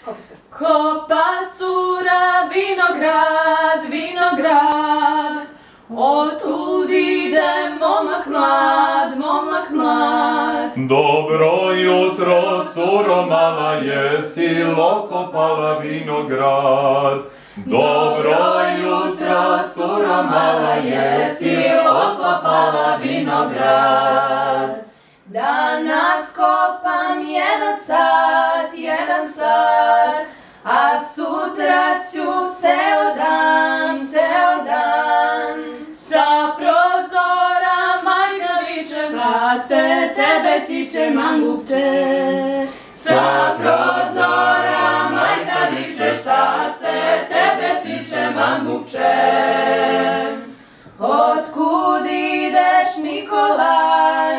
Kopa cura vinograd, vinograd, otud ide momak mlad, momak mlad. Dobro jutro, curo mala, jesi lo kopala vinograd? Dobro jutro, curo mala, jesi okopala vinograd? Danas kopam 1 sat, 1 sat, a sutra ću ceo dan, ceo dan. Sa prozora majka viče, šta se tebe tiče, mangupče? Sa prozora majka viče, šta se tebe tiče, mangupče? Otkud ideš, Nikola,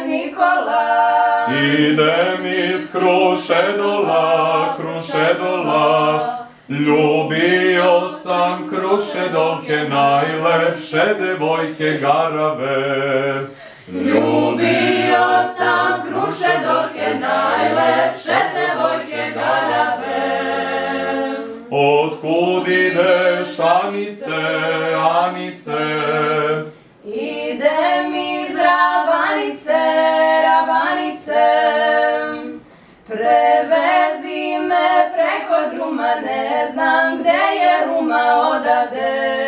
Nikola? Idem iz Krušedola, Krušedola. Ljubio sam Krušedolke, najlepše devojke garave. Ljubio sam Krušedolke, najlepše devojke garave. Otkud ideš, Anice, Anice? Idem iz Ravanice, Ravanice. Prevezi me preko druma, ne znam gde je Ruma odavde.